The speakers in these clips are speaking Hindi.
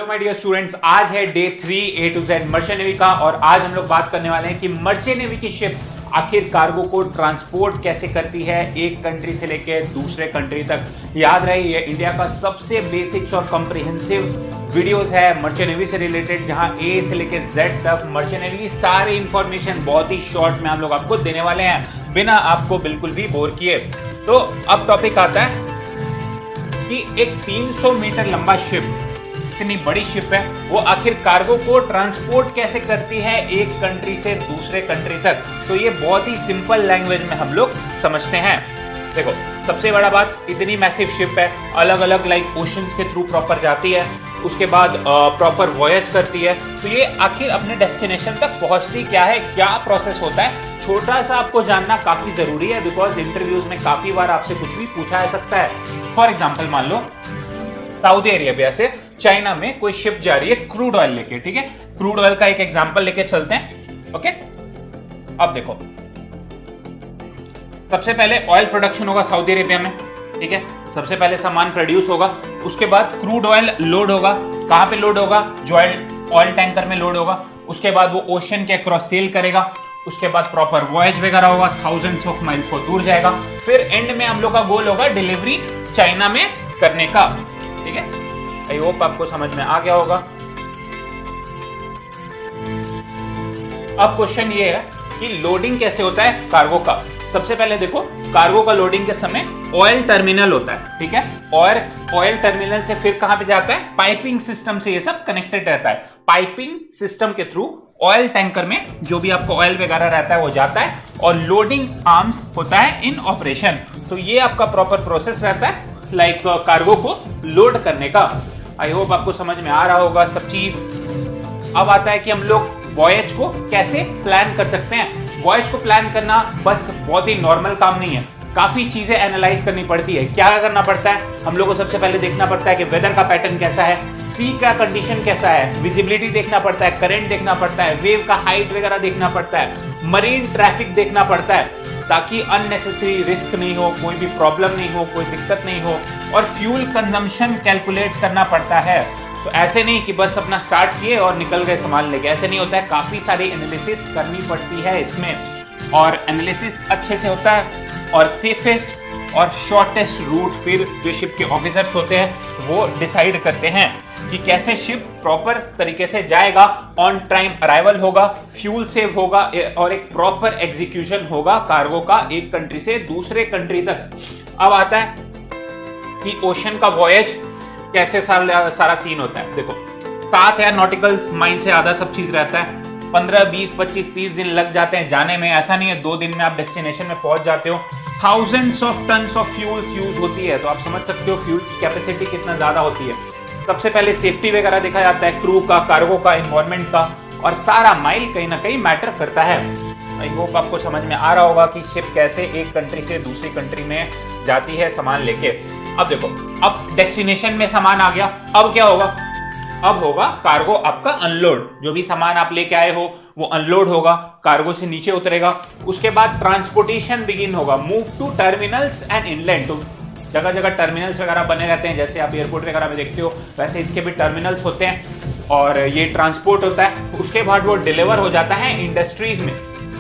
माय डियर स्टूडेंट्स, आज है day 3 A to Z merchant navy का और आज हम लोग बात करने वाले हैं कि मर्चेंट नेवी की शिप आखिर कार्गो को ट्रांसपोर्ट कैसे करती है एक कंट्री से लेकर दूसरे कंट्री तक। याद रहे ये इंडिया का सबसे बेसिक्स और कॉम्प्रिहेंसिव वीडियोस है मर्चेंट नेवी से रिलेटेड, जहां ए से लेकर जेड तक मर्चेंट नेवी की सारी इंफॉर्मेशन बहुत ही शॉर्ट में हम लोग आपको देने वाले हैं बिना आपको बिल्कुल भी बोर किए। तो अब टॉपिक आता है कि एक 300 मीटर लंबा शिप, इतनी बड़ी शिप है, वो आखिर कार्गो को ट्रांसपोर्ट कैसे करती है एक कंट्री से दूसरे कंट्री तक। तो ये बहुत ही सिंपल लैंग्वेज में हम लोग समझते हैं। देखो, सबसे बड़ा बात, इतनी मैसिव शिप है, अलग अलग लाइक ओशंस के थ्रू प्रॉपर जाती है, उसके बाद प्रॉपर वॉयज करती है। तो ये आखिर अपने डेस्टिनेशन तक पहुंचती क्या है, क्या प्रोसेस होता है, छोटा सा आपको जानना काफी जरूरी है, बिकॉज इंटरव्यूज में काफी बार आपसे कुछ भी पूछा जा सकता है। फॉर एग्जाम्पल, मान लो सऊदी अरेबिया से चाइना में कोई शिप जा रही है क्रूड ऑयल लेके, ठीक है। क्रूड ऑयल का एक एग्जांपल लेके चलते हैं, ओके। अब देखो, सबसे पहले ऑयल प्रोडक्शन होगा सऊदी अरेबिया में, ठीक है। सबसे पहले सामान प्रोड्यूस होगा, उसके बाद क्रूड ऑयल लोड होगा। कहां पे लोड होगा? जो ऑयल टैंकर में लोड होगा। उसके बाद वो ओशन के अक्रॉस सेल करेगा, उसके बाद प्रॉपर वॉयज वगैरह होगा, थाउजेंड्स ऑफ माइल्स को दूर जाएगा। फिर एंड में हम लोग का गोल होगा डिलीवरी चाइना में करने का, ठीक है। आई होप आपको समझ में आ गया होगा। अब क्वेश्चन ये है कि लोडिंग कैसे होता है कार्गो का। सबसे पहले देखो, कार्गो का लोडिंग के समय ऑयल टर्मिनल होता है, ठीक है। और ऑयल टर्मिनल से फिर कहां पे जाता है? पाइपिंग सिस्टम से ये सब कनेक्टेड रहता है। पाइपिंग सिस्टम के थ्रू ऑयल टैंकर में जो भी आपको ऑयल वगैरह रहता है वो जाता है और लोडिंग आर्म्स होता है इन ऑपरेशन। तो ये आपका प्रॉपर प्रोसेस रहता है लाइक कार्गो को लोड करने का। आई होप आपको समझ में आ रहा होगा सब चीज। अब आता है कि हम लोग वॉयज को कैसे प्लान कर सकते हैं। वॉयज को प्लान करना बस बहुत ही नॉर्मल काम नहीं है, काफी चीजें एनालाइज करनी पड़ती है। क्या करना पड़ता है? हम लोग को सबसे पहले देखना पड़ता है कि वेदर का पैटर्न कैसा है, सी का कंडीशन कैसा है, विजिबिलिटी देखना पड़ता है, करंट देखना पड़ता है, वेव का हाइट वगैरह देखना पड़ता है, मरीन ट्रैफिक देखना पड़ता है, ताकि अननेसेसरी रिस्क नहीं हो, कोई भी प्रॉब्लम नहीं हो, कोई दिक्कत नहीं हो। और फ्यूल कंजम्पशन कैलकुलेट करना पड़ता है। तो ऐसे नहीं कि बस अपना स्टार्ट किए और निकल गए सामान लेके, ऐसे नहीं होता है। काफी सारी एनालिसिस करनी पड़ती है इसमें, और एनालिसिस अच्छे से होता है और सेफेस्ट और शॉर्टेस्ट रूट फिर जो शिप के ऑफिसर्स होते हैं वो डिसाइड करते हैं कि कैसे शिप प्रॉपर तरीके से जाएगा, ऑन टाइम अराइवल होगा, फ्यूल सेव होगा और एक प्रॉपर एग्जीक्यूशन होगा कार्गो का एक कंट्री से दूसरे कंट्री तक। अब आता है कि ओशन का वॉयज कैसे सारा सीन होता है। देखो, 7 या नॉटिकल माइल से आधा सब चीज रहता है। 15, 20, 25, 30 दिन लग जाते हैं जाने में। ऐसा नहीं है 2 दिन में आप डेस्टिनेशन में पहुंच जाते हो। Thousands of tons of fuels use होती है, तो आप समझ सकते हो फ्यूल की कैपेसिटी कितना ज्यादा होती है। सबसे पहले सेफ्टी वगैरह देखा जाता है, क्रू का, कार्गो का, एनवायरमेंट का, और सारा माइल कहीं ना कहीं मैटर करता है। आई होप आपको समझ में आ रहा होगा कि शिप कैसे एक कंट्री से दूसरी कंट्री में जाती है सामान लेके। अब देखो, अब डेस्टिनेशन में सामान आ गया, अब क्या होगा? अब होगा कार्गो आपका अनलोड। जो भी सामान आप लेके आए हो वो अनलोड होगा, कार्गो से नीचे उतरेगा। उसके बाद ट्रांसपोर्टेशन बिगिन होगा, move two terminals and inland. तो जगह जगह टर्मिनल्स वगैरह बने रहते हैं, जैसे आप एयरपोर्ट वगैरह में देखते हो वैसे इसके भी टर्मिनल्स होते हैं और ये ट्रांसपोर्ट होता है। उसके बाद वो डिलीवर हो जाता है इंडस्ट्रीज में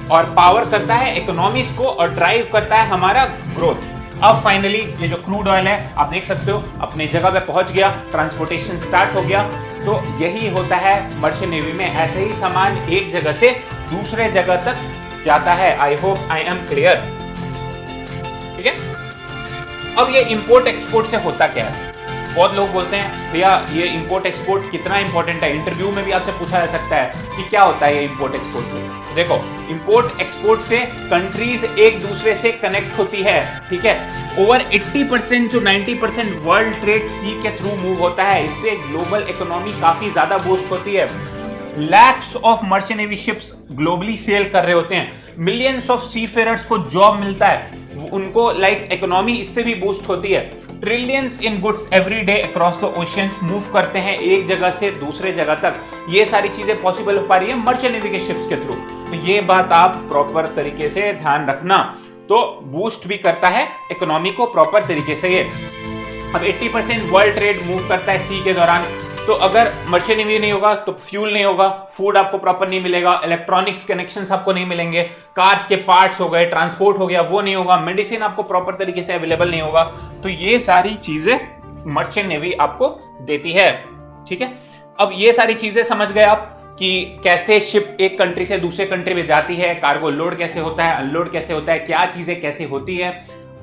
और पावर करता है इकोनॉमीज को और ड्राइव करता है हमारा ग्रोथ। अब फाइनली ये जो क्रूड ऑयल है आप देख सकते हो अपने जगह पे पहुंच गया, ट्रांसपोर्टेशन स्टार्ट हो गया। तो यही होता है मर्चेंट नेवी में, ऐसे ही सामान एक जगह से दूसरे जगह तक जाता है। I hope I am clear, ठीक है। अब ये इंपोर्ट एक्सपोर्ट से होता क्या है? बहुत लोग बोलते हैं भैया ये इंपोर्ट एक्सपोर्ट कितना इंपॉर्टेंट है, इंटरव्यू में भी आपसे पूछा जा सकता है कि क्या होता है ये इंपोर्ट एक्सपोर्ट से। तो देखो, इंपोर्ट एक्सपोर्ट से कंट्रीज एक दूसरे से कनेक्ट होती है, ठीक है। ओवर 80% to 90% वर्ल्ड ट्रेड सी के थ्रू मूव होता है। इससे ग्लोबल इकोनॉमी काफी ज्यादा बूस्ट होती है। Lakhs of merchant navy ships globally sail कर रहे होते हैं। मिलियंस ऑफ सीफेयरर्स को जॉब मिलता है, उनको लाइक इकोनॉमी इससे भी बूस्ट होती है। Trillions in goods every day across the oceans move करते हैं एक जगह से दूसरे जगह तक। ये सारी चीजें पॉसिबल हो पा रही है मर्चेंट नेवी के शिप्स के थ्रू। तो ये बात आप प्रॉपर तरीके से ध्यान रखना, तो बूस्ट भी करता है इकोनॉमी को प्रॉपर तरीके से ये। अब 80% वर्ल्ड ट्रेड मूव करता है सी के दौरान, तो अगर मर्चेंट नेवी नहीं होगा तो फ्यूल नहीं होगा, फूड आपको प्रॉपर नहीं मिलेगा, इलेक्ट्रॉनिक्स कनेक्शंस आपको नहीं मिलेंगे, कार्स के पार्ट्स हो गए, ट्रांसपोर्ट हो गया वो नहीं होगा, मेडिसिन आपको प्रॉपर तरीके से अवेलेबल नहीं होगा। तो ये सारी चीजें मर्चेंट नेवी आपको देती है। ठीक है, अब ये सारी चीजें समझ गए आप कि कैसे शिप एक कंट्री से दूसरे कंट्री में जाती है, कार्गो लोड कैसे होता है, अनलोड कैसे होता है, क्या चीजें कैसे होती है।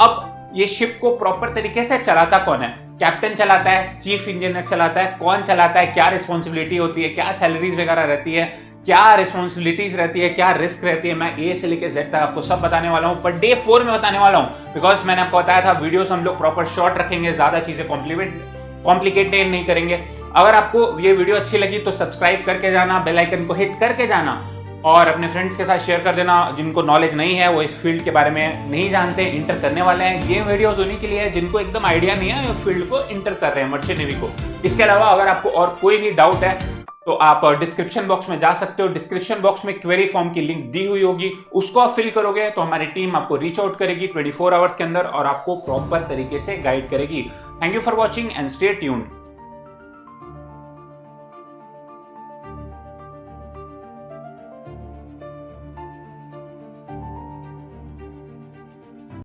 अब ये शिप को प्रॉपर तरीके से चलाता कौन है? कैप्टन चलाता है, चीफ इंजीनियर चलाता है, कौन चलाता है, क्या रिस्पॉन्सिबिलिटी होती है, क्या सैलरीज वगैरह रहती है, क्या रिस्पॉन्सिबिलिटीज रहती है, क्या रिस्क रहती है, मैं ए से लेकर जेड तक आपको सब बताने वाला हूं, पर डे 4 में बताने वाला हूं। बिकॉज मैंने आपको बताया था वीडियोस हम लोग प्रॉपर शॉर्ट रखेंगे, ज्यादा चीजें कॉम्प्लिकेटेड नहीं करेंगे। अगर आपको ये वीडियो अच्छी लगी तो सब्सक्राइब करके जाना, बेल आइकन को हिट करके जाना और अपने फ्रेंड्स के साथ शेयर कर देना जिनको नॉलेज नहीं है, वो इस फील्ड के बारे में नहीं जानते, इंटर करने वाले हैं। ये वीडियोस उन्हीं के लिए है जिनको एकदम आइडिया नहीं है, उस फील्ड को इंटर कर रहे हैं, मर्चेंट नेवी को। इसके अलावा अगर आपको और कोई भी डाउट है तो आप डिस्क्रिप्शन बॉक्स में जा सकते हो, डिस्क्रिप्शन बॉक्स में क्वेरी फॉर्म की लिंक दी हुई होगी, उसको आप फिल करोगे तो हमारी टीम आपको रीच आउट करेगी 24 आवर्स के अंदर और आपको प्रॉपर तरीके से गाइड करेगी। Thank you for watching and stay tuned.